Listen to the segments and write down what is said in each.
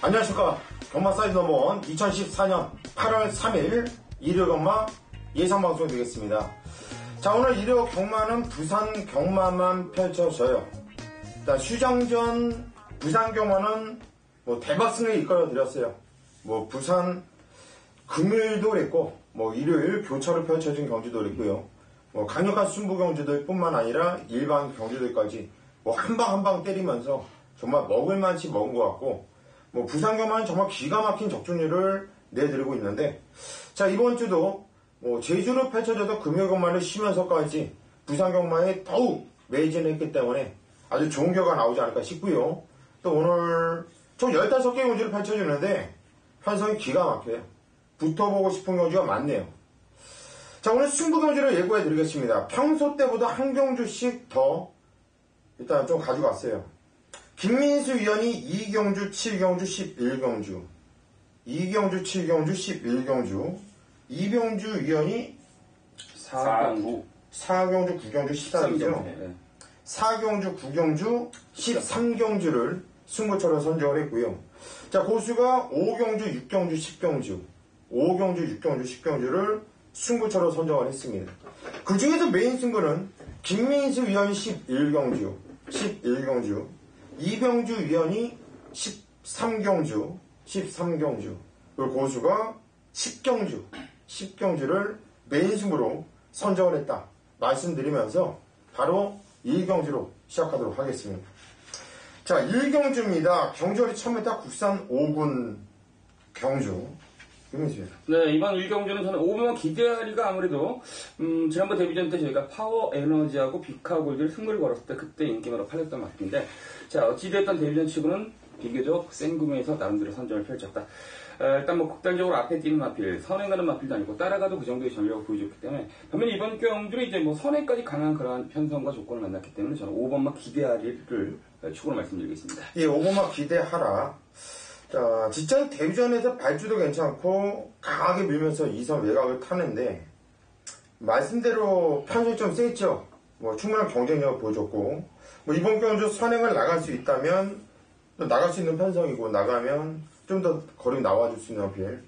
안녕하십니까. 경마 사이즈 넘버원 2014년 8월 3일 일요 경마 예상방송 되겠습니다. 자, 오늘 일요 경마는 부산 경마만 펼쳐져요. 일단 휴장전 부산 경마는 대박승을 이끌어 드렸어요. 부산 금요일도 그랬고, 일요일 교차로 펼쳐진 경주도 그랬고요. 강력한 승부 경주들 뿐만 아니라 일반 경주들까지 한 방 한 방 때리면서 정말 먹을 만치 먹은 것 같고, 부산 경마는 정말 기가 막힌 적중률을 내드리고 있는데, 자, 이번 주도 제주로 펼쳐져도 금요 경마를 쉬면서까지 부산 경마에 더욱 매진했기 때문에 아주 좋은 결과 나오지 않을까 싶고요. 또 오늘 총 15개 경주를 펼쳐주는데 편성이 기가 막혀요. 붙어보고 싶은 경주가 많네요. 자, 오늘 승부 경주를 예고해 드리겠습니다. 평소 때보다 한 경주씩 더 일단 좀 가져갔어요. 김민수 위원이 2경주, 7경주, 11경주, 2경주, 7경주, 11경주, 이병주 위원이 4경주, 9경주, 14경주, 네. 4경주, 9경주, 13경주를 승부처로 선정을 했고요. 자, 고수가 5경주, 6경주, 10경주, 5경주, 6경주, 10경주를 승부처로 선정을 했습니다. 그 중에서 메인 승부는 김민수 위원이 11경주, 이병주 위원이 13경주, 그리고 고수가 10경주를 메인 승부로 선정을 했다 말씀드리면서 바로 1경주로 시작하도록 하겠습니다. 자, 1경주입니다. 경주거리 1000m 국산 5군 경주. 네, 이번 1경주는 저는 5번 기대하리가 아무래도 지난번 데뷔전 때 저희가 파워 에너지하고 비카 골드를 승부를 걸었을 때 그때 인기마로 팔렸던 마필인데, 자, 어찌됐던 데뷔전 치고는 비교적 센 구매에서 나름대로 선전을 펼쳤다. 일단 극단적으로 앞에 뛰는 마필, 선행 가는 마필도 아니고 따라가도 그 정도의 전력을 보여줬기 때문에, 반면에 이번 경주는 이제 선행까지 강한 그러한 편성과 조건을 만났기 때문에 저는 5번마 기대하리를 추구로 말씀드리겠습니다. 예, 5번마 기대하라. 자, 직전 데뷔전에서 발주도 괜찮고 강하게 밀면서 2선 외곽을 타는데 말씀대로 편성이 좀 세죠. 충분한 경쟁력을 보여줬고, 이번 경주 선행을 나갈 수 있다면 나갈 수 있는 편성이고, 나가면 좀 더 거리 나와줄 수 있는 어필.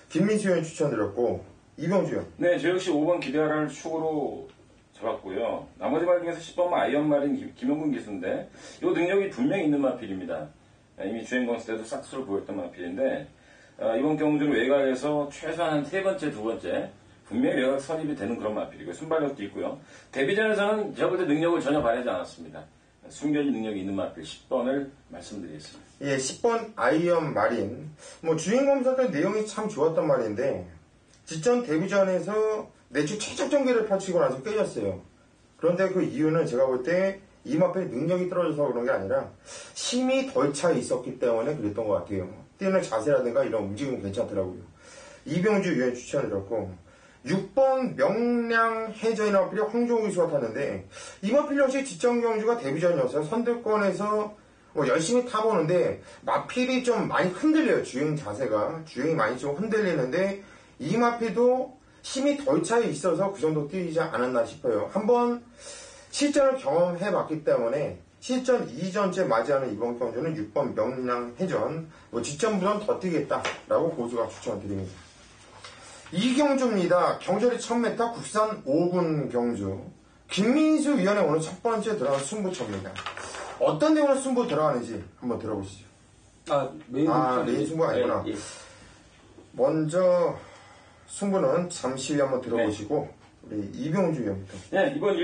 김민수 의원 추천드렸고, 이병주 의원. 네, 저 역시 5번 기대하라를 축으로 잡았고요. 나머지 말 중에서 10번 아이언마린 김용근 기수인데 이 능력이 분명히 있는 마필입니다. 이미 주행광 때도 싹수를 보였던 마필인데, 이번 경주는 외곽에서 최소한 한 3번째, 2번째 분명히 외곽 선입이 되는 그런 마필이고요. 순발력도 있고요. 데뷔전에서는 제가 볼 때 능력을 전혀 발휘하지 않았습니다. 숨겨진 능력이 있는 마필 10번을 말씀드리겠습니다. 예, 10번 아이언 마린. 주행검사 때 내용이 참 좋았단 말인데, 직전 데뷔전에서 내주 최적 전개를 펼치고 나서 깨졌어요. 그런데 그 이유는 제가 볼 때 이 마필의 능력이 떨어져서 그런 게 아니라 힘이 덜 차 있었기 때문에 그랬던 것 같아요. 뛰는 자세라든가 이런 움직임이 괜찮더라고요. 이병주 위원 추천드렸고, 6번 명량 해저이나 마필이 황종우 기수가 탔는데, 이 마필 역시 직전 경주가 데뷔전이었어요. 선두권에서 열심히 타보는데 마필이 좀 많이 흔들려요. 주행 자세가. 주행이 많이 좀 흔들리는데 이 마필도 힘이 덜 차 있어서 그 정도 뛰지 않았나 싶어요. 한번 실전을 경험해봤기 때문에 실전 2전째 맞이하는 이번 경주는 6번 명량해전, 직전보다는 더 뛰겠다라고 고수가 추천드립니다. 이경주입니다. 경주거리 1000m 국산 5군 경주. 김민수 위원의 오늘 첫 번째 들어간 승부처입니다. 어떤 내용으로 승부 들어가는지 한번 들어보시죠. 메인 승부 아니구나. 네, 예. 먼저 승부는 잠시 후에 한번 들어보시고, 네. 우리 이병주 위원부터. 네, 이번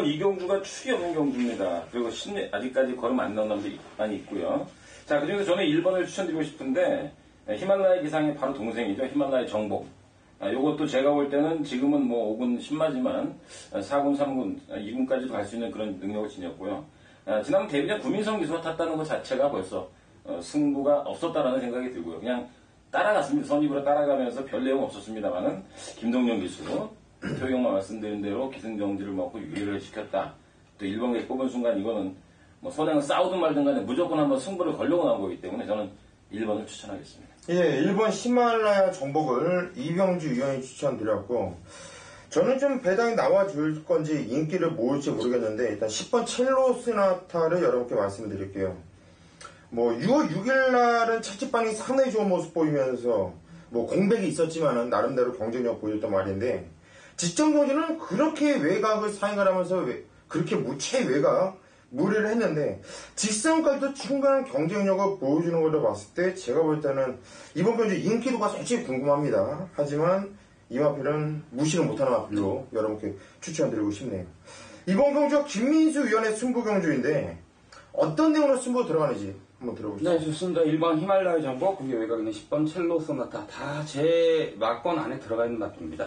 2경주가 추이 없는 경주입니다. 그리고 아직까지 걸음 안 나온 남들이 많이 있고요. 자, 그중에서 저는 1번을 추천드리고 싶은데, 히말라야 기상의 바로 동생이죠. 히말라야 정복. 요것도 제가 볼 때는 지금은 5군 신마지만 4군, 3군, 2군까지도 갈 수 있는 그런 능력을 지녔고요. 지난번 데뷔전 구민성 기수가 탔다는 것 자체가 벌써 승부가 없었다라는 생각이 들고요. 그냥 따라갔습니다. 선입으로 따라가면서 별 내용 없었습니다만은 김동영 기수 표경만 말씀드린 대로 기승정지를 먹고 유리를 지켰다. 또 1번에 뽑은 순간 이거는 선행을 싸우든 말든 간에 무조건 한번 승부를 걸려고 나온 거기 때문에 저는 1번을 추천하겠습니다. 예, 1번 히말라야 정복을 이병주 위원이 추천드렸고, 저는 좀 배당이 나와줄 건지 인기를 모을지 모르겠는데, 일단 10번 첼로 스나타를 여러분께 말씀드릴게요. 뭐 6월 6일 날은 착지방이 상당히 좋은 모습 보이면서 뭐 공백이 있었지만은 나름대로 경쟁력 보였단 말인데 직전 경기는 그렇게 외곽을 사용을 하면서 그렇게 최외곽 무리를 했는데 직선까지도 충분한 경쟁력을 보여주는 걸로 봤을 때 제가 볼 때는 이번 경기 인기도가 솔직히 궁금합니다. 하지만 이 마필은 무시를 못하는 마필로 여러분께 추천드리고 싶네요. 이번 경주가 김민수 위원의 승부 경주인데 어떤 내용으로 승부 들어가는지 한번 들어보시죠. 네, 좋습니다. 1번 히말라야 정보, 거기 외곽에 있는 10번 첼로 소나타 다 제 막권 안에 들어가 있는 마필입니다.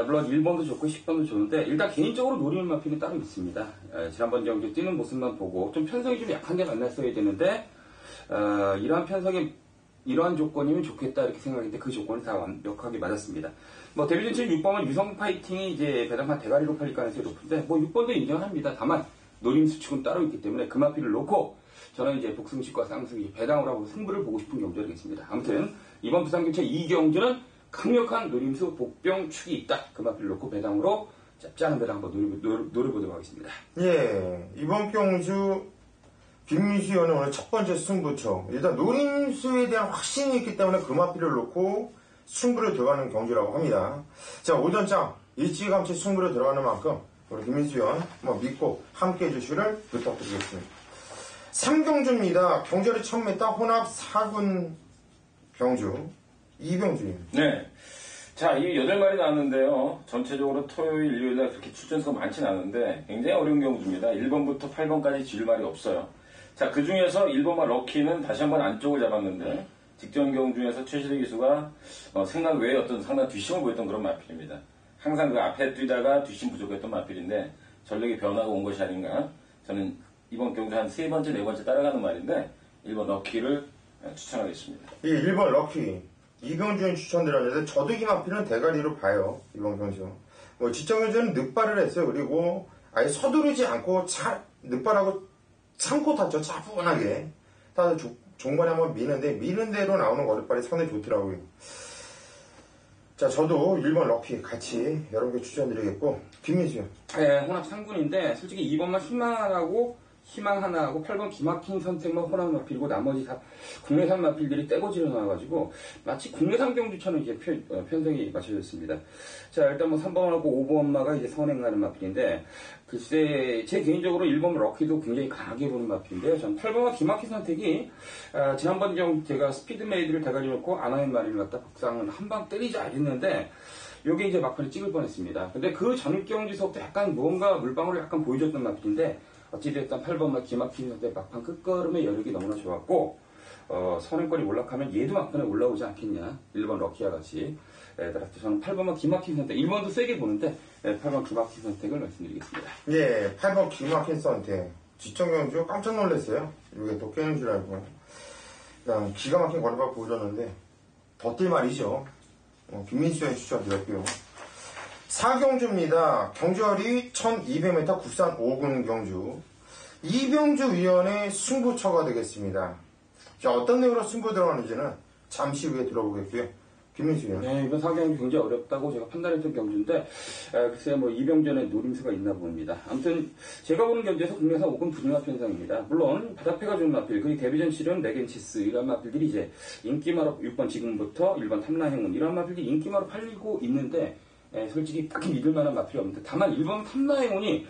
물론 1번도 좋고 10번도 좋은데 일단 개인적으로 노리는 마필이 따로 있습니다. 지난번 경기 뛰는 모습만 보고 좀 편성이 좀 약한 게 만났어야 되는데 이러한 편성이 이러한 조건이면 좋겠다 이렇게 생각했는데 그 조건이 다 완벽하게 맞았습니다. 뭐 데뷔전체 6번은 유성 파이팅이 이제 배당판 대가리로 팔릴 가능성이 높은데 뭐 6번도 인정합니다. 다만 노림 수축은 따로 있기 때문에 그 마필을 놓고 저는 이제 복승식과 쌍승이 배당을 하고 승부를 보고 싶은 경주가 되겠습니다. 아무튼 이번 부산경차 2경주는 강력한 노림수 복병 축이 있다. 그 마필을 놓고 배당으로 짭짤한 배당 한번 노려보도록 하겠습니다. 예, 이번 경주 김민수 의원은 오늘 첫 번째 승부처. 일단 노림수에 대한 확신이 있기 때문에 그 마필을 놓고 승부를 들어가는 경주라고 합니다. 자, 오전장 일찌감치 승부를 들어가는 만큼 우리 김민수 의원 믿고 함께 해주시기를 부탁드리겠습니다. 3경주입니다. 경주를 처음 했다 혼합 4군 경주 이병주입니다. 네. 자, 이 8마리 나왔는데요. 전체적으로 토요일, 일요일날 그렇게 출전수가 많지는 않은데 굉장히 어려운 경주입니다. 1번부터 8번까지 지을 말이 없어요. 자, 그 중에서 1번과 럭키는 다시 한번 안쪽을 잡았는데 직전 경주에서 최시대 기수가 생각 외에 어떤 상당한 뒷심을 보였던 그런 마필입니다. 항상 그 앞에 뛰다가 뒷심 부족했던 마필인데 전력의 변화가 온 것이 아닌가. 저는 이번 경주 한 3번째, 4번째 따라가는 말인데 1번 럭키를 추천하겠습니다. 이 1번 럭키 이병주는 추천드렸는데 저도 이 마필은 대가리로 봐요. 이번 경주 직전 경주는 늑발을 했어요. 그리고 아예 서두르지 않고 늑발하고 참고 탔죠. 차분하게 타서 종반에 한번 미는 대로 나오는 거리발이 상당히 좋더라고요. 자, 저도 1번 럭키 같이 여러분께 추천드리겠고 김민수요. 네, 혼합 3군인데 솔직히 2번만 희망 하나하고 8번 기막힌 선택만 혼합 마필이고 나머지 다 국내산 마필들이 떼고지려 나와가지고 마치 국내산 경주처럼 이제 편성이 맞춰졌습니다. 자, 일단 3번하고 5번마가 이제 선행하는 마필인데 글쎄 제 개인적으로 1번 럭키도 굉장히 강하게 보는 마필인데요. 전 8번과 기막힌 선택이 지난번 경우 제가 스피드메이드를 대가리 놓고 아나인 마리를 갖다 북상은 한방 때리자 했는데 요게 이제 막판에 찍을 뻔했습니다. 근데 그 전 경주서부터 약간 뭔가 물방울을 약간 보여줬던 마필인데 어찌됐든 8번만 기막힌 선택 막판 끝걸음의 여력이 너무나 좋았고 선행권이 올라가면 얘도 막판에 올라오지 않겠냐. 1번 럭키와 같이. 따라서 저는 8번만 기막힌 선택 1번도 세게 보는데 8번 기막힌 선택을 말씀드리겠습니다. 예, 8번 기막힌 선택 직전 경주 깜짝 놀랐어요. 이게 또 깨는 줄 알고 그냥 기가 막힌 거리발 보여줬는데 더 뛸 말이죠. 김민수의 추천드렸고요. 4경주입니다. 경주거리 1200m 국산 5군 경주 이병주 위원의 승부처가 되겠습니다. 자, 어떤 내용으로 승부 들어가는지는 잠시 후에 들어보겠고요. 김민수 위원. 네, 이번 4경주 굉장히 어렵다고 제가 판단했던 경주인데 글쎄 이병전에 노림수가 있나 봅니다. 아무튼 제가 보는 경주에서 국내산 5군 부중화 편성입니다. 물론 바다패가 좋은 마필, 그리고 데뷔전 실현 레겐치스 이런 마필들이 이제 인기마로 6번 지금부터 1번 탐라행운 이런 마필들이 인기마로 팔리고 있는데 솔직히 딱히 믿을 만한 마필이 없는데 다만 1번 탐라행운이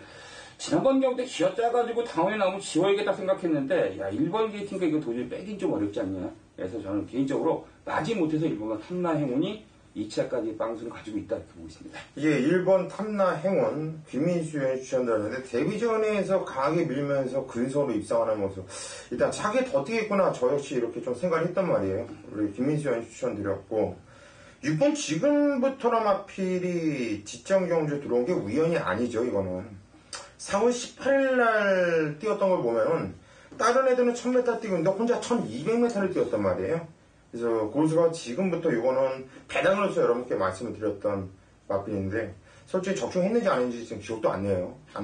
지난번 경주 때 쥐어짜가지고 다음에 나오면 지워야겠다 생각했는데 야 1번 게이팅가 이거 도저히 빼긴 좀 어렵지 않냐. 그래서 저는 개인적으로 마지못해서 1번 탐라행운이 2차까지 빵수를 가지고 있다 이렇게 보고 있습니다. 예, 1번 탐라행운 김민수의 추천드렸는데 데뷔전에서 강하게 밀면서 근소로 입상하는 모습 일단 차게 더 뛰겠구나 저 역시 이렇게 좀 생각을 했단 말이에요. 우리 김민수의 추천드렸고 6번 지금부터라 마필이 직전 경주 들어온 게 우연이 아니죠. 이거는 4월 18일날 뛰었던 걸 보면은 다른 애들은 1000m 뛰고 있는데 혼자 1200m를 뛰었단 말이에요. 그래서 고수가 지금부터 이거는 배당으로서 여러분께 말씀을 드렸던 마필인데 솔직히 적중했는지 아닌지 지금 기억도 안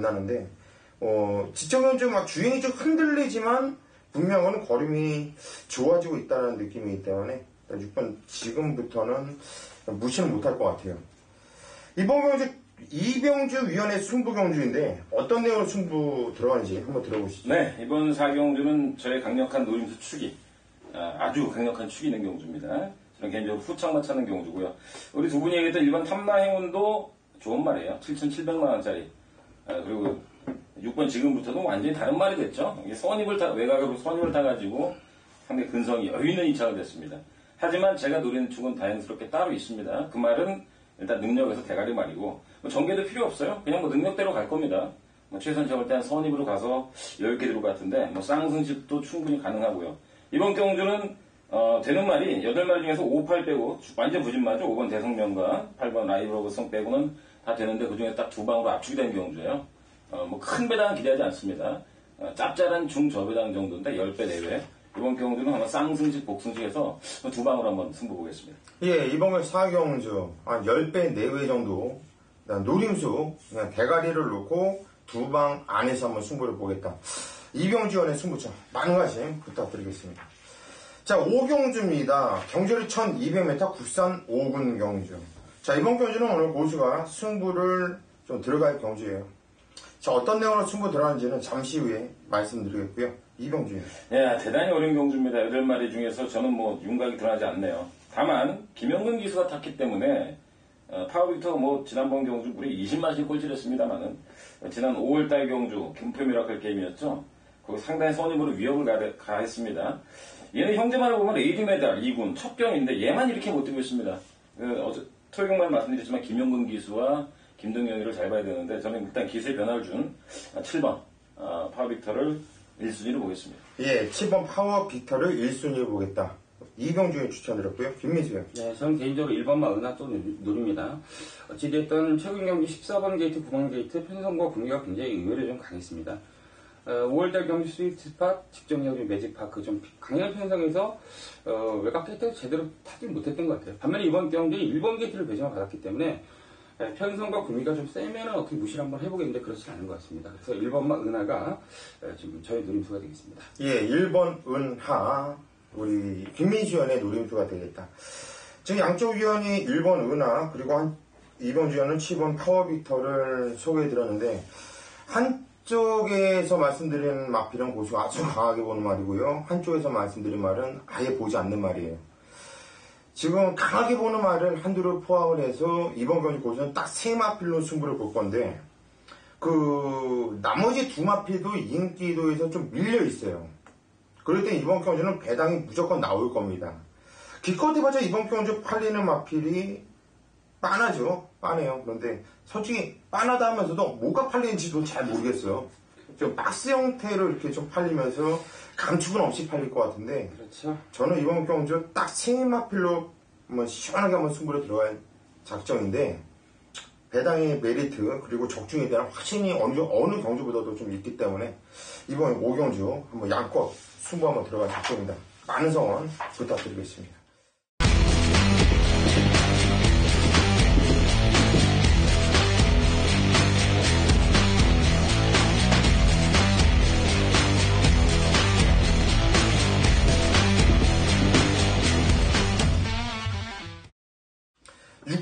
나는데 직전 경주 막 주행이 좀 흔들리지만 분명한 걸음이 좋아지고 있다는 느낌이기 때문에 6번 지금부터는 무시는 못할 것 같아요. 이번 경주 이병주 위원의 승부 경주인데 어떤 내용으로 승부 들어가는지 한번 들어보시죠. 네, 이번 4경주는 저의 강력한 노림수 축이 아주 강력한 축이 있는 경주입니다. 저는 개인적으로 후창만 차는 경주고요. 우리 두 분이 얘기했던 일반 탐라행운도 좋은 말이에요. 7,700만 원짜리. 그리고 6번 지금부터는 완전히 다른 말이 됐죠. 이게 외곽으로 선입을 타가지고 상당히 근성이 여유 있는 이차가 됐습니다. 하지만 제가 노리는 축은 다행스럽게 따로 있습니다. 그 말은 일단 능력에서 대가리 말이고 전개도 필요 없어요. 그냥 능력대로 갈 겁니다. 최선 적을 때 한 선입으로 가서 10개 들고 같은데 쌍승집도 충분히 가능하고요. 이번 경주는 되는 말이 8마리 중에서 5, 8 빼고 완전 부진마죠. 5번 대성명과 8번 라이브러브성 빼고는 다 되는데 그중에 딱 2방으로 압축이 된 경주예요. 큰 배당은 기대하지 않습니다. 짭짤한 중저배당 정도인데 10배 내외. 이번 경주는 아마 쌍승집, 복승집에서 2방으로 한번 승부 보겠습니다. 예, 이번 4경주 한 10배 내외 정도 노림수 그냥 대가리를 놓고 2방 안에서 한번 승부를 보겠다. 이병주원의 승부처 많은 관심 부탁드리겠습니다. 자, 5경주입니다. 경주를 1200m 국산 5군 경주. 자, 이번 경주는 오늘 고수가 승부를 좀 들어갈 경주예요. 자, 어떤 내용으로 승부 들어가는지는 잠시 후에 말씀드리겠고요. 이병주예요. 예, 대단히 어려운 경주입니다. 8마리 중에서 저는 윤곽이 드러나지 않네요. 다만 김영근 기수가 탔기 때문에 파워빅터 지난번 경주 무려 20마씩 꼴찌했습니다만은 지난 5월달 경주 김포 미라클 게임이었죠. 거기 상당히 선임으로 위협을 가했습니다. 얘는 형제만을 보면 레이디 메달 2군 첫 병인데 얘만 이렇게 못 뛰고 있습니다. 토요일경만 말씀드렸지만 김영근 기수와 김동영이를 잘 봐야 되는데 저는 일단 기수의 변화를 준 7번 파워빅터를 1순위로 보겠습니다. 예, 7번 파워빅터를 1순위로 보겠다. 이병주에 추천드렸고요. 김민수요. 네, 저는 개인적으로 1번만 은하 또 노립니다. 어찌됐든 최근 경기 14번 게이트, 9번 게이트 편성과 분위기가 굉장히 의외로 좀 강했습니다. 5월달 경기 스위트스팟, 직전경기 매직파크 좀 강한 편성에서 외곽 게이트를 제대로 타지 못했던 것 같아요. 반면에 이번 경기 1번 게이트를 배정을 받았기 때문에 편성과 구미가 좀 세면 어떻게 무시를 한번 해보겠는데 그렇지 않은 것 같습니다. 그래서 1번만 은하가 지금 저의 노림수가 되겠습니다. 예, 1번 은하 우리 김민수 위원의 노림수가 되겠다. 지금 양쪽 위원이 1번 은하 그리고 이병주 위원은 7번 파워빅터를 소개해드렸는데 한쪽에서 말씀드린 마필은 고수가 아주 강하게 보는 말이고요. 한쪽에서 말씀드린 말은 아예 보지 않는 말이에요. 지금 강하게 보는 말을 한두를 포함을 해서 이번 경기 고수는 딱 3마필로 승부를 볼 건데 나머지 2마필도 인기도에서 좀 밀려 있어요. 그럴 때 이번 경주는 배당이 무조건 나올 겁니다. 기껏 해봐자 이번 경주 팔리는 마필이 빠나죠. 빠네요. 그런데 솔직히 빠나다 하면서도 뭐가 팔리는지도 잘 모르겠어요. 좀 박스 형태로 이렇게 좀 팔리면서 감축은 없이 팔릴 것 같은데 그렇죠. 저는 이번 경주 딱 3마필로 한번 시원하게 한번 승부를 들어갈 작정인데 배당의 메리트 그리고 적중에 대한 확신이 어느 경주보다도 좀 있기 때문에 이번 5경주 한번 양껏 승부 한번 들어갈 작정입니다. 많은 성원 부탁드리겠습니다.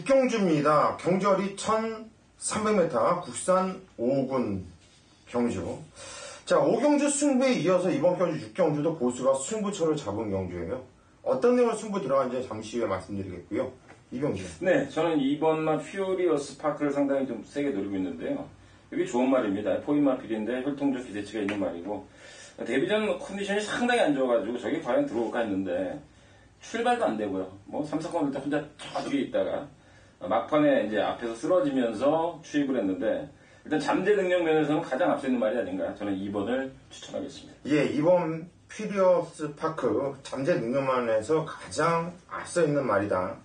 경주입니다. 경주거리 1300m 국산 5군 경주. 자, 5경주 승부에 이어서 이번 경주 6경주도 고수가 승부처를 잡은 경주예요. 어떤 내용으로 승부 들어가는지 잠시 후에 말씀드리겠고요. 이경주. 네, 저는 2번만 퓨리어스 파크를 상당히 좀 세게 노리고 있는데요. 이게 좋은 말입니다. 포인마필인데 혈통적 기대치가 있는 말이고 데뷔전 컨디션이 상당히 안 좋아가지고 저게 과연 들어올까 했는데 출발도 안 되고요. 3, 4권 때 혼자 저쪽에 있다가 막판에 이제 앞에서 쓰러지면서 추입을 했는데 일단 잠재 능력 면에서는 가장 앞서 있는 말이 아닌가. 저는 2번을 추천하겠습니다. 예, 2번 퓨리어스 파크 잠재 능력만에서 가장 앞서 있는 말이다.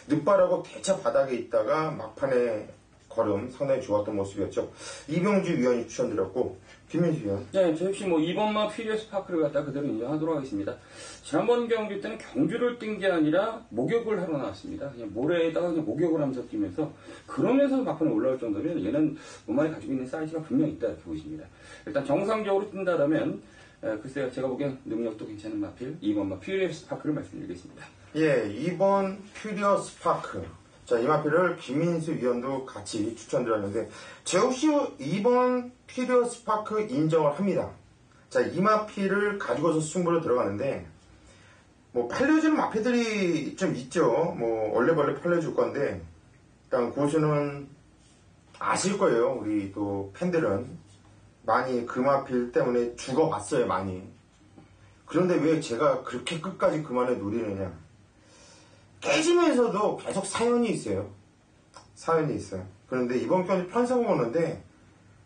늑발하고 대차 바닥에 있다가 막판에 걸음 상당히 좋았던 모습이었죠. 이병주 위원이 추천드렸고 김민수 위원. 네, 저 역시 2번만 퓨리어스 파크를 갖다 그대로 인정하도록 하겠습니다. 지난번 경기 때는 경주를 뛴 게 아니라 목욕을 하러 나왔습니다. 그냥 모래에다가 그냥 목욕을 하면서 뛰면서 그러면서 막판에 올라올 정도면 얘는 몸안에 가지고 있는 사이즈가 분명히 있다 이렇게 보십니다. 일단 정상적으로 뛴다라면 글쎄요, 제가 보기엔 능력도 괜찮은 마필 2번만 퓨리어스 파크를 말씀드리겠습니다. 예, 2번 퓨리어스 파크. 자, 이마피를 김민수 위원도 같이 추천드렸는데, 저 역시 이번 피리어 스파크 인정을 합니다. 자, 이마피를 가지고서 승부를 들어가는데, 뭐, 팔려주는 마피들이 좀 있죠. 뭐, 얼레벌레 팔려줄 건데, 일단 고수는 아실 거예요. 우리 또 팬들은. 많이 그 마필 때문에 죽어봤어요, 많이. 그런데 왜 제가 그렇게 끝까지 그만에 노리느냐. 깨지면서도 계속 사연이 있어요. 사연이 있어요. 그런데 이번 경기 편성 오는데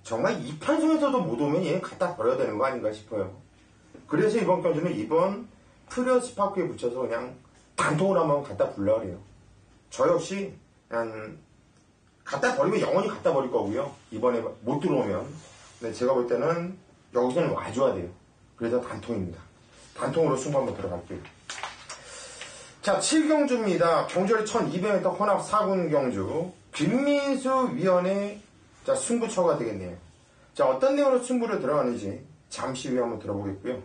정말 이 편성에서도 못 오면 얘는 갖다 버려야 되는 거 아닌가 싶어요. 그래서 이번 경기는 이번 프리어 스파크에 붙여서 그냥 단통을 한번 갖다 불라 그래요. 저 역시 그냥 갖다 버리면 영원히 갖다 버릴 거고요. 이번에 못 들어오면. 근데 제가 볼 때는 여기서는 와줘야 돼요. 그래서 단통입니다. 단통으로 승부 한번 들어갈게요. 자, 7경주입니다. 경주를 1200m 혼합 4군 경주. 김민수 위원의 자, 승부처가 되겠네요. 자, 어떤 내용으로 승부를 들어가는지 잠시 후에 한번 들어보겠고요.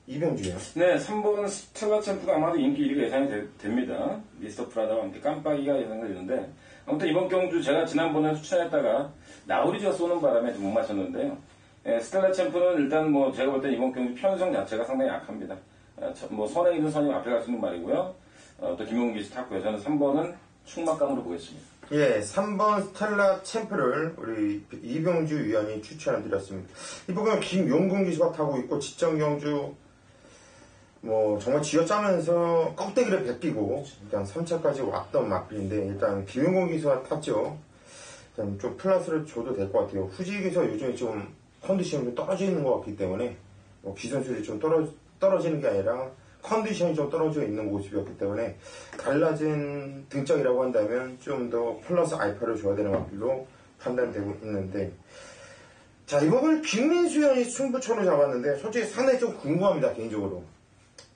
이병주요. 네, 3번 스텔라 챔프가 아마도 인기 1위가 예상이 됩니다. 미스터 프라다와 함께 깜빡이가 예상되는데, 아무튼 이번 경주 제가 지난번에 추천했다가 나우리즈가 쏘는 바람에 좀 못 맞췄는데요. 스텔라 챔프는 일단 뭐 제가 볼 때 이번 경주 편성 자체가 상당히 약합니다. 뭐 선에 있는 선이 앞에 갈 수 있는 말이고요. 또 김용기 씨 탔고요. 저는 3번은 충막감으로 보겠습니다. 예, 3번 스텔라 챔프를 우리 이병주 위원이 추천을 드렸습니다. 이 부분은 김용근 기수가 타고 있고 직전경주 뭐 정말 쥐어짜면서 껍데기를 벗기고 일단 3차까지 왔던 마필인데 일단 김용근 기수가 탔죠. 일단 좀 플러스를 줘도 될 것 같아요. 후지 기수 요즘에 좀 컨디션이 좀 떨어져 있는 것 같기 때문에 뭐 기선술이 좀 떨어지는 게 아니라 컨디션이 좀 떨어져 있는 모습이었기 때문에 달라진 등짝이라고 한다면 좀 더 플러스 알파를 줘야 되는 마필로 판단되고 있는데 자, 이 부분을 김민수 위원이 승부처로 잡았는데 솔직히 상당히 좀 궁금합니다, 개인적으로.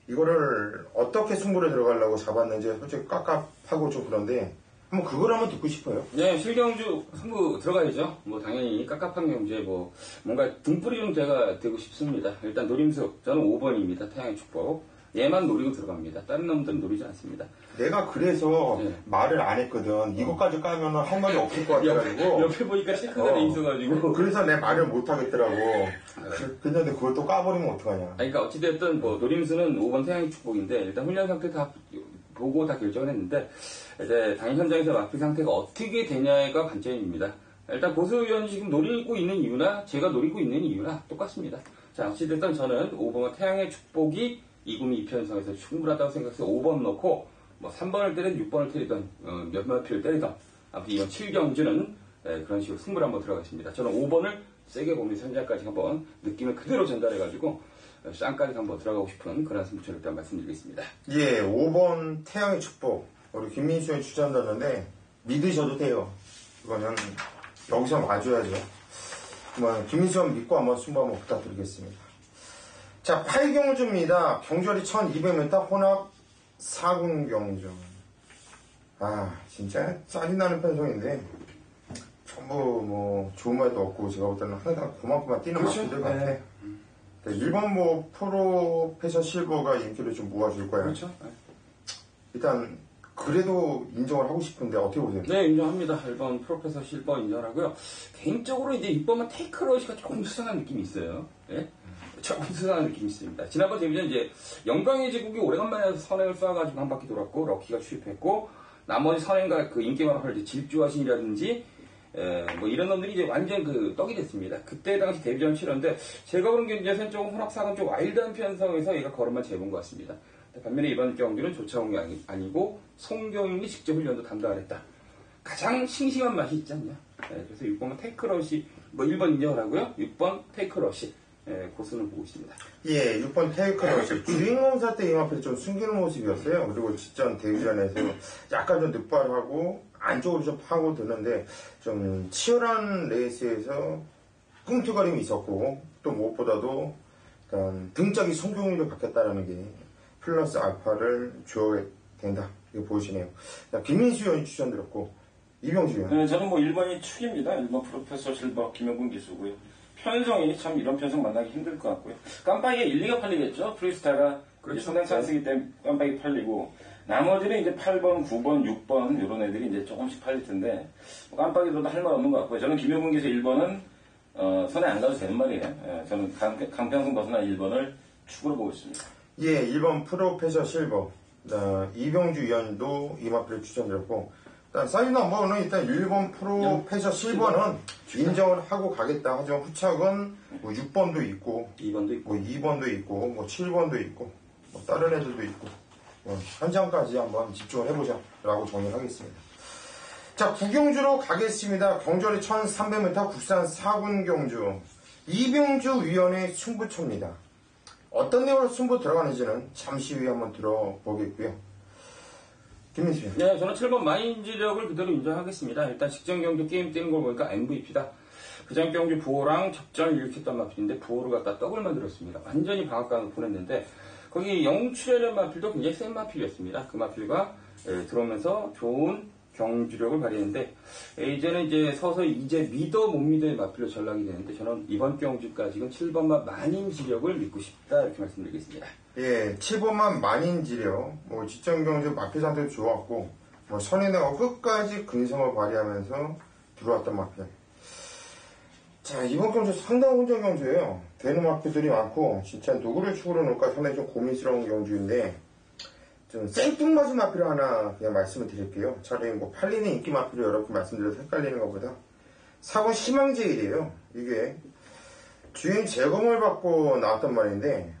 이거를 어떻게 승부를 들어가려고 잡았는지 솔직히 깝깝하고 좀 그런데 한번 그걸 한번 듣고 싶어요. 네, 실경주 승부 들어가야죠. 뭐 당연히 깝깝한 경주에 뭐 뭔가 등불이 좀 되고 싶습니다. 일단 노림수 저는 5번입니다. 태양의 축복. 얘만 노리고 들어갑니다. 다른 놈들은 노리지 않습니다. 내가 그래서 네. 말을 안 했거든. 이것까지 까면 할 말이 없을 것 같아가지고. 옆에 보니까 체크가 돼 있어가지고. 그래서 내 말을 못 하겠더라고. 근데 그걸 또 까버리면 어떡하냐. 그러니까 어찌됐든 뭐 노림수는 5번 태양의 축복인데 일단 훈련 상태 다 보고 다 결정을 했는데 이제 당일 현장에서 마필 상태가 어떻게 되냐가 관점입니다. 일단 고수위원이 지금 노리고 있는 이유나 제가 노리고 있는 이유나 똑같습니다. 자, 어찌됐든 저는 5번과 태양의 축복이 2군 2편성에서 충분하다고 생각해서 5번 넣고 뭐 3번을 때리든 6번을 때리든 몇몇 표를 때리든 아무튼 이번 7경주는 그런 식으로 승부를 한번 들어가겠습니다. 저는 5번을 세게 보면서 현장까지 한번 느낌을 그대로 전달해가지고 쌍까지 한번 들어가고 싶은 그런 승부처를 일단 말씀드리겠습니다. 예, 5번 태양의 축복. 우리 김민수 형이 추천드렸는데 믿으셔도 돼요. 이거는 여기서 와줘야죠. 김민수 형 믿고 한번 승부 한번 부탁드리겠습니다. 자, 8경주입니다. 경주리 1200m 혼합 4군 경주. 아, 진짜 짜증나는 편성인데 전부 뭐 좋은 말도 없고 제가 볼 때는 항상 고만고만 뛰는 마필들 같아. 네. 일본 뭐 프로페셔 실버가 인기를 좀 모아줄 거야. 그렇죠. 네. 일단 그래도 인정을 하고 싶은데 어떻게 보세요? 네, 인정합니다. 1번 프로페서 실버 인정하고요. 개인적으로 이제 6번만 테이크러시가 조금 수상한 느낌이 있어요. 예? 조금 수상한 느낌이 있습니다. 지난번 데뷔전 이제 영광의 제국이 오래간만에 선행을 쏴가지고 한 바퀴 돌았고 럭키가 출입했고 나머지 선행과 그 인기 많은 이제 질주하신이라든지 뭐 이런 놈들이 이제 완전 그 떡이 됐습니다. 그때 당시 데뷔전 치렀는데 제가 보는 경기에서는 조금 혼합사건 좀 와일드한 편성에서 얘가 걸음만 재본 것 같습니다. 반면에 이번 경기는 조차홍이 아니고 송경인이 직접 훈련도 담당을 했다. 가장 싱싱한 맛이 있지 않냐. 그래서 6번은 테이크러시 뭐 1번 인정을 하고요. 6번 테이크러시 고수는 보고 있습니다. 예, 6번 테이크러시 주인공사 때 이마필 좀 숨기는 모습이었어요. 그리고 직전 데뷔전에서 약간 좀 늑발하고 안쪽으로 좀 파고드는데 좀 치열한 레이스에서 꿈틀거림이 있었고 또 무엇보다도 일단 등짝이 송경인으로 바뀌었다는 게 플러스 알파를 줘야 된다. 이거 보이시네요. 김민수 의원이 추천드렸고 이병주 의원. 네, 저는 뭐 1번이 축입니다. 1번 프로페서 실버 김영근 기수고요. 편성이 참 이런 편성 만나기 힘들 것 같고요. 깜빡이가 1, 2가 팔리겠죠. 프리스타가 그렇죠. 상당 찬스이기 때문에 깜빡이 팔리고 나머지는 이제 8번, 9번, 6번 이런 애들이 이제 조금씩 팔릴 텐데 뭐 깜빡이 들어도 할 말 없는 것 같고요. 저는 김효근께서 1번은 선에 안 가도 되는 말이에요. 예, 저는 강평승 벗어난 1번을 축으로 보고 있습니다. 예, 1번 프로페셔 실버. 이병주 위원도 이 마필을 추천드렸고, 사이드 넘버는 일단 1번 프로페셔 실버는 인정을 하고 가겠다. 하지만 후착은 뭐 6번도 있고, 2번도 있고, 뭐 2번도 있고, 뭐 7번도 있고, 뭐 다른 애들도 있고, 한 장까지 한번 집중을 해보자. 라고 정리를 하겠습니다. 자, 구경주로 가겠습니다. 경절이 1300m 국산 4군 경주. 이병주 위원의 승부처입니다. 어떤 내용으로 승부 들어가는지는 잠시 후에 한번 들어보겠고요. 김민수 씨. 네, 저는 7번 마인지력을 그대로 인정하겠습니다. 일단 직전 경기 게임 뛰는 걸 보니까 MVP다. 그전 경기 부호랑 접전을 일으켰던 마필인데 부호를 갖다 떡을 만들었습니다. 완전히 방앗간으로 보냈는데 거기 영출연의 마필도 굉장히 센 마필이었습니다. 그 마필과 들어오면서 좋은 경주력을 발휘했는데 이제는 이제 서서히 이제 믿어 못 믿어의 마필로 전락이 되는데 저는 이번 경주까지는 7번만 만인지력을 믿고 싶다 이렇게 말씀드리겠습니다. 예, 7번만 만인지력, 뭐 직전 경주 마필 상태도 좋았고, 뭐 선인회가 끝까지 근성을 발휘하면서 들어왔던 마필. 자, 이번 경주 상당히 혼전 경주예요. 되는 마필들이 많고 진짜 누구를 축으로 놓을까 상당히 좀 고민스러운 경주인데 좀 생뚱맞은 마필을 하나 그냥 말씀을 드릴게요. 차라리 뭐 팔리는 인기 마필을 여러 개 말씀드려서 헷갈리는 것보다 4번 희망제일이에요. 이게 주행 재검을 받고 나왔단 말인데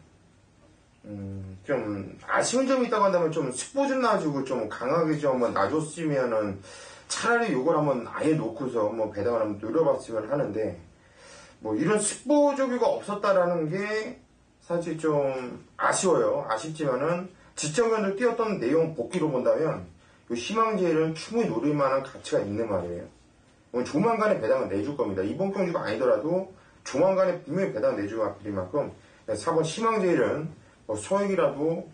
좀 아쉬운 점이 있다고 한다면 좀 스포 좀 놔주고 좀 강하게 좀 한번 놔줬으면은 차라리 이걸 한번 아예 놓고서 뭐 배당을 한번 노려봤으면 하는데 뭐 이런 스포조기가 없었다라는 게 사실 좀 아쉬워요. 아쉽지만은 지정견을 뛰었던 내용 복귀로 본다면 이 희망제일은 충분히 노릴 만한 가치가 있는 말이에요. 조만간에 배당을 내줄 겁니다. 이번 경주가 아니더라도 조만간에 분명히 배당 내줄 마필인 만큼 4번 희망제일은 뭐 소액이라도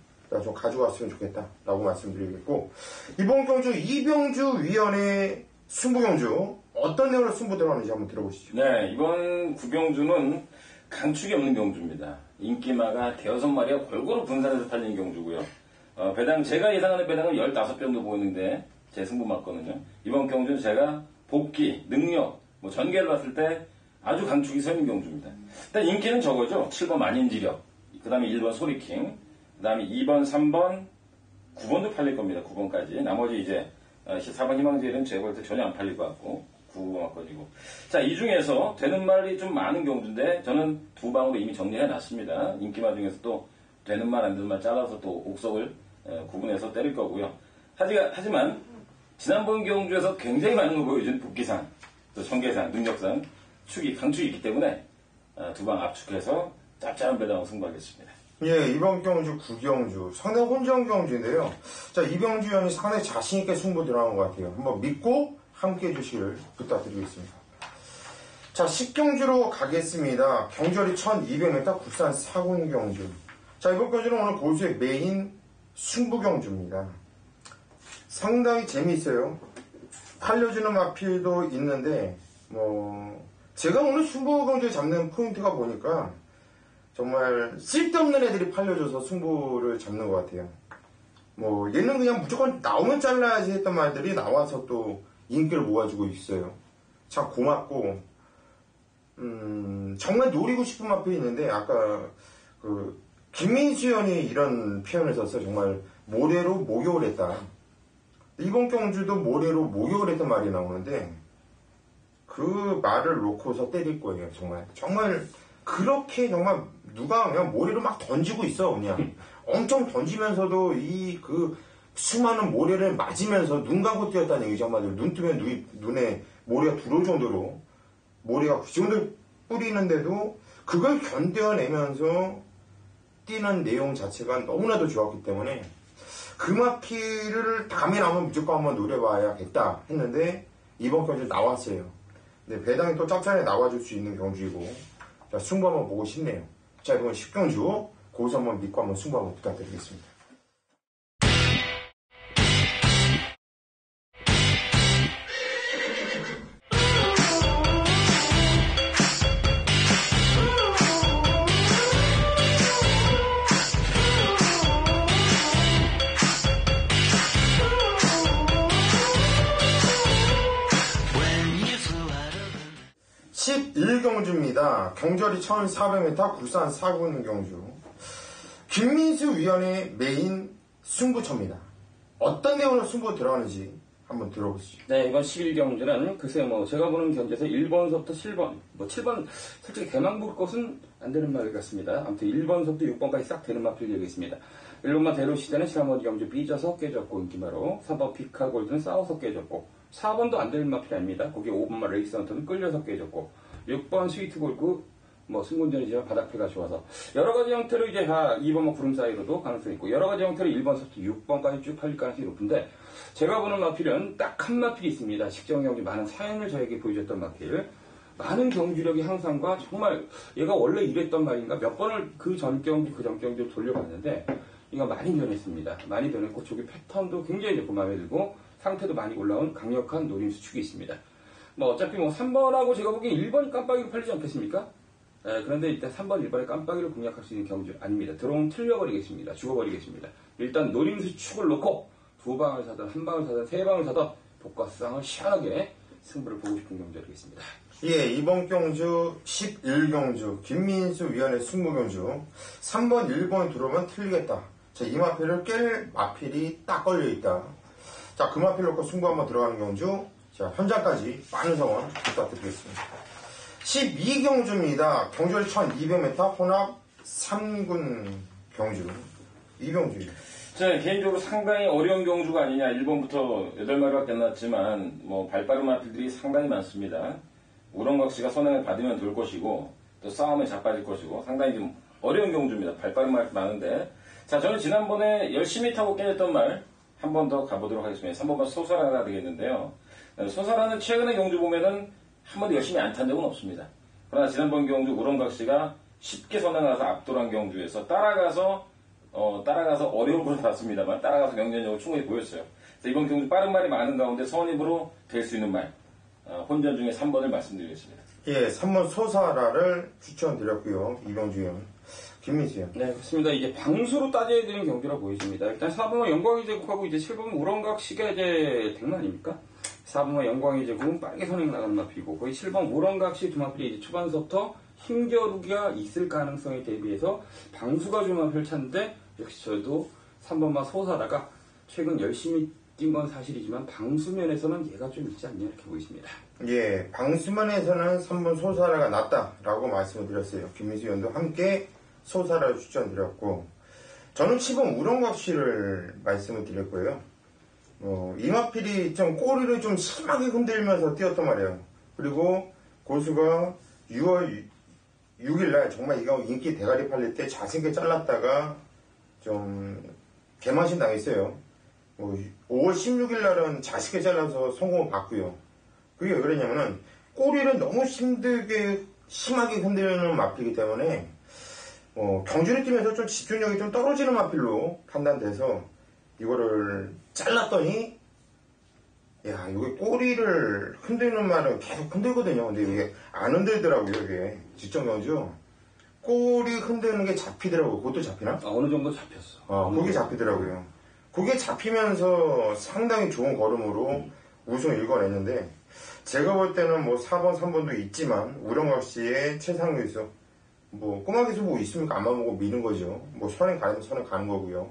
좀 가져갔으면 좋겠다라고 말씀드리겠고 이번 경주 이병주 위원의 승부경주 어떤 내용으로 승부 들어가는지 한번 들어보시죠. 네, 이번 구경주는 강축이 없는 경주입니다. 인기마가 대여섯 마리가 골고루 분산해서 팔리는 경주고요. 배당, 제가 예상하는 배당은 15배 정도 보이는데 제 승부 맞거든요. 이번 경주는 제가 복귀, 능력, 뭐 전개를 봤을 때 아주 강축이 서 있는 경주입니다. 일단 인기는 저거죠. 7번 만인지력, 그 다음에 1번 소리킹, 그 다음에 2번, 3번, 9번도 팔릴 겁니다. 9번까지. 나머지 이제 4번 희망제일은 제가 볼 때 전혀 안 팔릴 것 같고 9번 맞거든요. 자, 이 중에서 되는 말이 좀 많은 경주인데 저는 두 방으로 이미 정리해 놨습니다. 인기마 중에서 또 되는 말 안 되는 말 잘라서 또 옥석을 구분해서 때릴 거고요. 하지만 지난번 경주에서 굉장히 많은 걸 보여준 복귀상, 또 청계상, 능력상 강축이 있기 때문에 두 방 압축해서 짭짤한 배당으로 승부하겠습니다. 예, 이번 경주 구경주 상당히 혼전 경주인데요. 자, 이병주 위원이 상당히 자신있게 승부 들어간 것 같아요. 한번 믿고 함께 해주시길 부탁드리겠습니다. 자, 10경주로 가겠습니다. 경절이 1200m 국산 4군 경주. 자, 이번 경주는 오늘 고수의 메인 승부 경주입니다. 상당히 재미있어요. 팔려주는 마필도 있는데 제가 오늘 승부 경주에 잡는 포인트가 보니까 정말 쓸데없는 애들이 팔려줘서 승부를 잡는 것 같아요. 얘는 그냥 무조건 나오면 잘라야지 했던 말들이 나와서 또 인기를 모아주고 있어요. 참 고맙고, 정말 노리고 싶은 마필이 있는데, 아까, 김민수 의원이 이런 표현을 썼어요. 정말, 모래로 목욕을 했다. 이번 경주도 모래로 목욕을 했던 말이 나오는데, 그 말을 놓고서 때릴 거예요. 정말, 그렇게 정말 누가 그냥 모래로 막 던지고 있어, 그냥. 엄청 던지면서도 수많은 모래를 맞으면서 눈 감고 뛰었다는 얘기죠, 한마디로. 눈 뜨면 눈에 모래가 들어올 정도로 모래가 그 정도 뿌리는데도 그걸 견뎌내면서 뛰는 내용 자체가 너무나도 좋았기 때문에 그 마필을 다음에 나오면 무조건 한번 노려봐야겠다 했는데 이번 경주 나왔어요. 근데 배당이 또 짝짝이 나와줄 수 있는 경주이고 자, 승부 한번 보고 싶네요. 자, 이번 10경주 거기서 한번 믿고 한번 승부 한번 부탁드리겠습니다. 1경주입니다. 경절이 1400m 국산 4군 경주. 김민수 위원의 메인 승부처입니다. 어떤 내용으로 승부 들어가는지 한번 들어보시죠. 네, 이번 11경주는 글쎄 제가 보는 경주에서 1번서부터 7번, 7번 솔직히 개망 볼 것은 안 되는 말 같습니다. 아무튼 1번서부터 6번까지 싹 되는 마필 얘기했습니다. 1번만 대로시대는 시라머니 경주 삐져서 깨졌고 인기마로, 3번 피카 골드는 싸워서 깨졌고, 4번도 안 되는 마필이 아닙니다. 거기에 5번만 레이스 헌터는 끌려서 깨졌고, 6번 스위트 골드 승군전이지만 바닥패가 좋아서 여러 가지 형태로 이제 2번 구름 사이로도 가능성이 있고 여러 가지 형태로 1번서부터 6번까지 쭉 팔릴 가능성이 높은데 제가 보는 마필은 딱 한 마필이 있습니다. 식정 경기 많은 사연을 저에게 보여줬던 마필. 많은 경주력이 항상과 정말 얘가 원래 이랬던 말인가 몇 번을 그 전 경기 그 전 경기를 돌려봤는데 이가 많이 변했습니다. 많이 변했고 조기 패턴도 굉장히 좋고 마음에 들고 상태도 많이 올라온 강력한 노림 수축이 있습니다. 어차피 3번하고 제가 보기엔 1번이 깜빡이로 팔리지 않겠습니까? 그런데 일단 3번, 1번에 깜빡이로 공략할 수 있는 경주 아닙니다. 들어오면 틀려버리겠습니다. 죽어버리겠습니다. 일단 노림수 축을 놓고 2방을 사든 1방을 사든 3방을 사든 복과상을 시원하게 승부를 보고 싶은 경주 되겠습니다. 예, 이번 경주 11경주 김민수 위원의 승부경주 3번, 1번 들어오면 틀리겠다. 자, 이 마필을 깰 마필이 딱 걸려있다. 자, 그 마필 놓고 승부 한번 들어가는 경주. 자, 현장까지 많은 성원 부탁드리겠습니다. 12경주입니다. 경주를 1200m 혼합 3군 경주. 이 경주입니다. 개인적으로 상당히 어려운 경주가 아니냐. 1번부터 8마리가 끝났지만 발빠른 마필들이 상당히 많습니다. 우렁각시가 선행을 받으면 될 것이고 또 싸움에 자빠질 것이고 상당히 좀 어려운 경주입니다. 발빠른 마필 많은데 자, 저는 지난번에 열심히 타고 깨졌던 말 한 번 더 가보도록 하겠습니다. 3번만 소사라가 되겠는데요. 소사라는 최근의 경주 보면은 한 번도 열심히 안 탄 적은 없습니다. 그러나 지난번 경주 우렁각시가 쉽게 선행해서 압도한 경주에서 따라가서 어려운 걸 봤습니다만 따라가서 경쟁력을 충분히 보였어요. 그래서 이번 경주 빠른 말이 많은 가운데 선입으로 될 수 있는 말 혼전 중에 3번을 말씀드리겠습니다. 예, 3번 소사라를 추천드렸고요. 이경주형 김민수형. 네, 그렇습니다. 이제 방수로 따져야 되는 경기라 보여집니다. 일단 4번은 영광이 제국하고 이제 7번은 우렁각시가 이제 백만 아닙니까? 4번은 영광이 제국은 빠르게 선행 나가는 마필이고 거의 7번 우렁각시 두 마필이 이제 초반서부터 힘겨루기가 있을 가능성에 대비해서 방수가 좀 마필을 찾는데 역시 저도 3번만 소사다가 최근 열심히 뛴 건 사실이지만 방수면에서는 얘가 좀 있지 않냐 이렇게 보이십니다. 예, 방수면에서는 3번 소사라가 낫다라고 말씀을 드렸어요. 김민수 의원도 함께 소사라를 추천드렸고 저는 7번 우렁각시를 말씀을 드렸고요. 이 마필이 좀 꼬리를 좀 심하게 흔들면서 뛰었단 말이에요. 그리고 고수가 6월 6일날 정말 이거 인기 대가리 팔릴 때 자세하게 잘랐다가 좀 개만신 당했어요. 5월 16일날은 자세하게 잘라서 성공을 봤고요. 그게 왜 그러냐면은 꼬리를 너무 힘들게 심하게 흔들는 마필이기 때문에 경주를 뛰면서 좀 집중력이 좀 떨어지는 마필로 판단돼서 이거를 잘랐더니 야, 이게 꼬리를 흔드는 말은 계속 흔들거든요. 근데 이게 안 흔들더라고요. 이게 직전 경주 꼬리 흔드는 게 잡히더라고요. 그것도 잡히나? 어느 정도 잡혔어. 그게 잡히더라고요. 그게 잡히면서 상당히 좋은 걸음으로 우승을 읽어냈는데 제가 볼 때는 4번, 3번도 있지만 우렁각시의 최상위 있어. 꼬마기수 있으니까 안만 보고 미는 거죠. 선행 가면 선행 가는 거고요.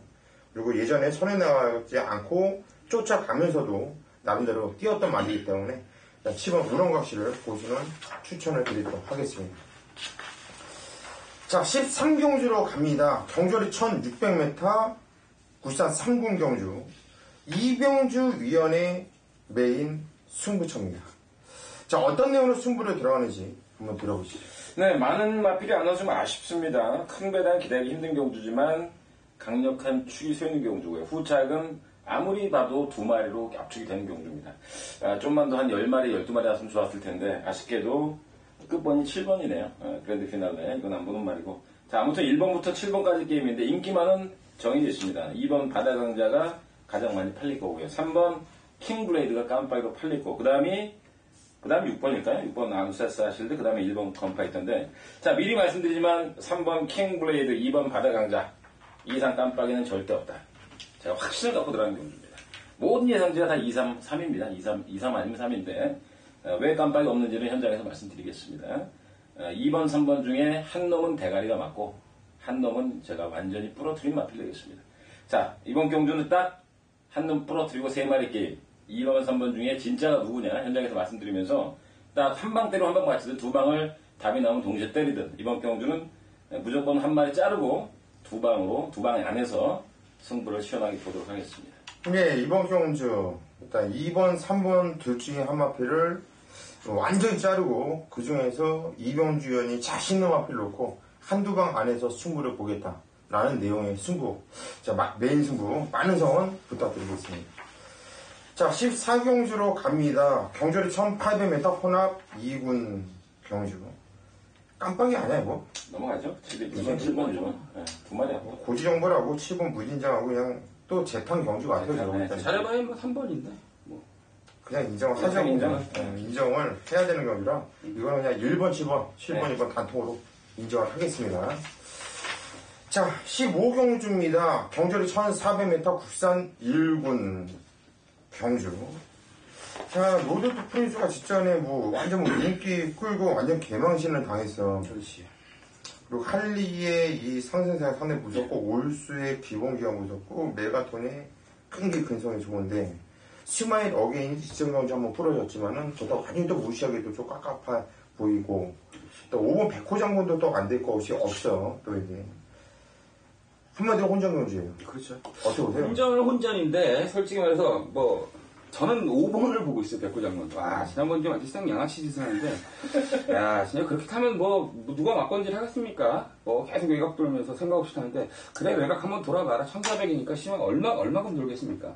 그리고 예전에 선행 나가지 않고 쫓아가면서도 나름대로 뛰었던 말이기 때문에 10번 우렁각시를 고수는 추천을 드리도록 하겠습니다. 자, 13경주로 갑니다. 경주리 1600m 국산 3군 경주. 이병주 위원의 메인 승부처입니다. 자, 어떤 내용으로 승부를 들어가는지 한번 들어보시죠. 네, 많은 마필이 안 와주면 아쉽습니다. 큰 배당 기다리기 힘든 경주지만 강력한 축이 쏘이는 경주고요. 후착은 아무리 봐도 2마리로 압축이 되는 경주입니다. 좀만 더 한 10마리, 12마리 왔으면 좋았을 텐데 아쉽게도 끝번이 7번이네요. 그랜드 피날레. 이건 안 보는 말이고. 자, 아무튼 1번부터 7번까지 게임인데 인기만은 정해져 있습니다. 2번 바다강자가 가장 많이 팔릴 거고요. 3번 킹블레이드가 깜빡이로 팔릴 거고. 그 다음에 6번일까요? 6번 암세스 하실드, 그 다음에 1번 건파이터인데. 자, 미리 말씀드리지만 3번 킹블레이드, 2번 바다강자, 2, 3 깜빡이는 절대 없다. 제가 확신을 갖고 들어가는 경주입니다. 모든 예상지가 다 2, 3, 3입니다. 2, 3 아니면 3인데 왜 깜빡이 없는지는 현장에서 말씀드리겠습니다. 2번, 3번 중에 한 놈은 대가리가 맞고 한 놈은 제가 완전히 부러뜨린 마필 되겠습니다. 자, 이번 경주는 딱 한 놈 부러뜨리고 3마리 게임. 2번, 3번 중에 진짜가 누구냐 현장에서 말씀드리면서 딱 한 방대로 한 방 맞히든 두 방을 답이 나오면 동시에 때리든 이번 경주는 무조건 한 마리 자르고 두 방 안에서 승부를 시원하게 보도록 하겠습니다. 네, 이번 경주 일단 2번, 3번 둘 중에 한 마필을 완전히 자르고 그 중에서 이병주 의원이 자신 있는 마필을 놓고 한두 방 안에서 승부를 보겠다라는 내용의 승부. 자, 메인 승부 많은 성원 부탁드리겠습니다. 자, 14경주로 갑니다. 경주리 1800m 혼합 2군 경주. 깜빡이 아니야 이거? 넘어가죠. 2번, 7번이죠. 네, 두 마리 하고. 고지정보라고 7번 무진장하고 그냥 또 재탕 경주 같아요. 네, 저거. 잘해봐야 뭐 3번인데. 뭐. 그냥 인정하자고 인정을 해야 되는 경주라 이거는 그냥 1번, 7번, 7번, 2번 단통으로 인정을 하겠습니다. 자, 15경주입니다. 경주리 1400m 국산 1군 경주. 자, 로드 투 프린스가 직전에 완전 인기 끌고 완전 개망신을 당했어. 그렇지. 그리고 할리의 이 상승세가 상당히 무섭고 올수의 기본기가 무섭고 메가톤의 끈기 근성이 좋은데 스마일 어게인 시점 경주 한번 풀어졌지만은 저도 완전히 또 무시하기도 좀 깝깝해 보이고 또 5번 백호 장군도 또 안 될 것이 없어. 또 이게 한마디로 혼전 경주예요. 그렇죠. 어떻게 보세요? 혼전은 혼전인데 솔직히 말해서 뭐 저는 5번을 보고 있어요. 백호 장군. 와, 지난번 좀 완전 쌍 양아치 짓을 하는데 야, 진짜 그렇게 타면 뭐 누가 막건질 하겠습니까? 뭐 계속 외곽 돌면서 생각 없이 타는데 그래 외곽 한번 돌아봐라. 1400이니까 시간 얼마큼 돌겠습니까?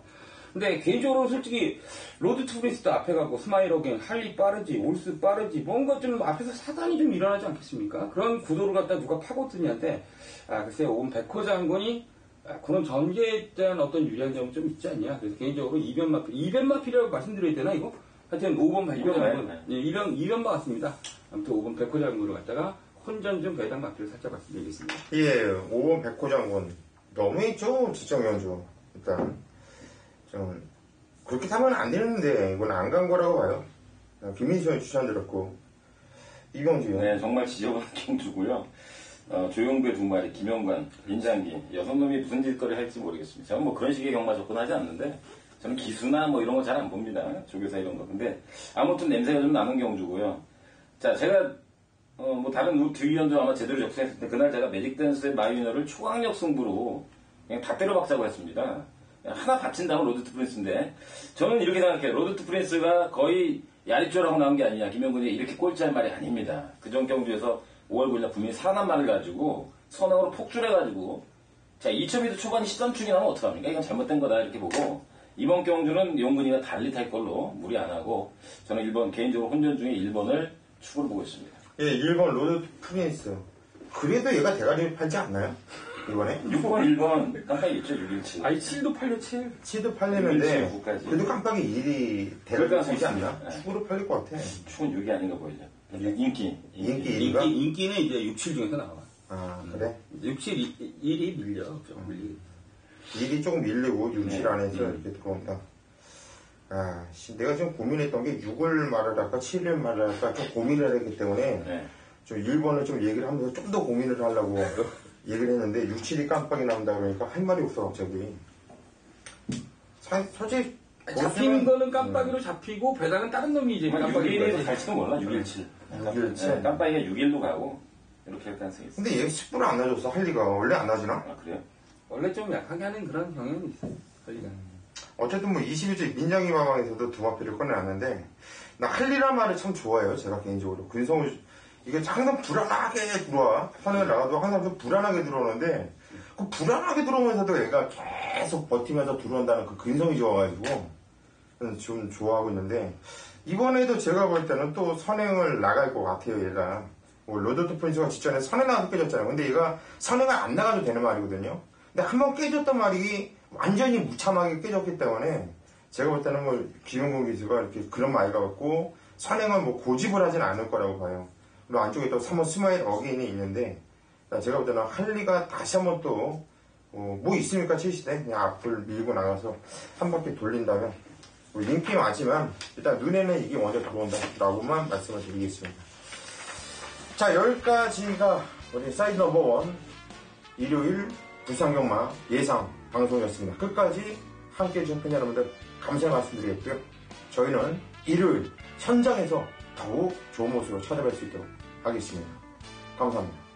근데 개인적으로 솔직히 로드 투 프린스도 앞에 가고 스마일 어게인, 할리 빠르지, 올스 빠르지 뭔가 좀 앞에서 사단이 좀 일어나지 않겠습니까? 그런 구도를 갖다 누가 파고드냐인데 글쎄 5번 백호 장군이 그런 전개에 대한 어떤 유리한 점이 좀 있지 않냐. 그래서 개인적으로 이변마필이라고 말씀드려야 되나 이거? 하여튼 5번 백호 장군 이변마 같습니다. 아무튼 5번 백호 장군으로 갔다가 혼전 중 배당 마필을 살짝 말씀드리겠습니다. 예, 5번 백호 장군 너무 있죠. 지정 연주 일단 좀 그렇게 타면 안 되는데 이건 안 간 거라고 봐요. 김민수는 추천드렸고 이병주요. 네, 정말 지저분한 경주고요. 조용배 2마리, 김영관, 민장기 6놈이 무슨 짓거리 할지 모르겠습니다. 저는 뭐 그런 식의 경마 접근하지 않는데 저는 기수나 뭐 이런 거 잘 안 봅니다. 조교사 이런 거. 근데 아무튼 냄새가 좀 나는 경주고요. 자, 제가 뭐 다른 듀이언도 아마 제대로 접수했을 때 그날 제가 매직댄스의 마이너를 초강력 승부로 그냥 다 때려박자고 했습니다. 하나 다친 다음은 로드 투 프린스인데 저는 이렇게 생각해요. 로드 투 프린스가 거의 야리조라고 나온 게 아니냐. 김영군이 이렇게 꼴찌할 말이 아닙니다. 그전 경주에서 5월 9일날 분명히 산란말을 가지고 선왕으로 폭주해가지고 자 2,000m 초반 10단축이 나면 어떡합니까? 이건 잘못된 거다 이렇게 보고 이번 경주는 용근이가 달리 탈 걸로 무리 안 하고 저는 1번 개인적으로 혼전 중에 1번을 축으로 보고 있습니다. 예, 1번 로드 프린스. 그래도 얘가 대가리를 팔지 않나요? 이번에? 6번 1번 깜빡이 있죠 617. 아니 7도 팔려 7. 7도 팔리는데 6까지. 그래도 깜빡이 1이 대가리를 팔지 않나? 네. 축으로 팔릴 것 같아. 축은 6이 아닌가 보이죠. 인기. 인기는 이제 6, 7 중에서 나와. 아, 그래? 6, 7, 1이 밀려. 좀 밀리. 1이 조금 밀리고 6, 7 안에서 이렇게 들어온다. 아, 내가 지금 고민했던 게 6을 말을 할까 7을 말을 할까 좀 고민을 했기 때문에 좀 1번을 좀 얘기를 하면서 좀 더 고민을 하려고 얘기를 했는데 6, 7이 깜빡이 나온다 그러니까 할 말이 없어 갑자기. 솔직히 잡히는 거는 깜빡이로 잡히고 배당은 다른 놈이 이제 깜빡이로 6일에서 갈지도 몰라 617. 617. 깜빡이가 6일로 가고 이렇게 할 가능성이 있어. 근데 얘 10분을 안 놔줬어 할리가. 원래 안 놔주나? 아 그래요? 원래 좀 약하게 하는 그런 경향이 있어요. 할리가. 어쨌든 뭐 21세 민장이 마방에서도 두 마피를 꺼내놨는데 나 할리란 말을 참 좋아해요. 제가 개인적으로 근성을 이게 항상 불안하게 들어와. 선을 나가도 항상 좀 불안하게 들어오는데 그 불안하게 들어오면서도 얘가 계속 버티면서 들어온다는 그 근성이 좋아가지고 좀 좋아하고 있는데 이번에도 제가 볼 때는 또 선행을 나갈 것 같아요. 얘가 뭐 로드 투 프린스가 직전에 선행 나가서 깨졌잖아요. 근데 얘가 선행을 안 나가도 되는 말이거든요. 근데 한번 깨졌던 말이 완전히 무참하게 깨졌기 때문에 제가 볼 때는 뭐 김용곤 기수가 이렇게 그런 말과 같고 선행은 뭐 고집을 하진 않을 거라고 봐요. 그리고 안쪽에 또 3번 스마일 어게인이 있는데 제가 볼 때는 할리가 다시 한번 또 뭐 있습니까 7시대 그냥 앞을 밀고 나가서 한 바퀴 돌린다면 뭐 인기 많지만 일단 눈에는 이게 먼저 들어온다 라고만 말씀을 드리겠습니다. 자, 여기까지가 우리 사이드 넘버원 일요일 부산경마 예상 방송이었습니다. 끝까지 함께 해주신 팬 여러분들 감사 말씀드리겠고요. 저희는 일요일 현장에서 더욱 좋은 모습으로 찾아뵐 수 있도록 하겠습니다. 감사합니다.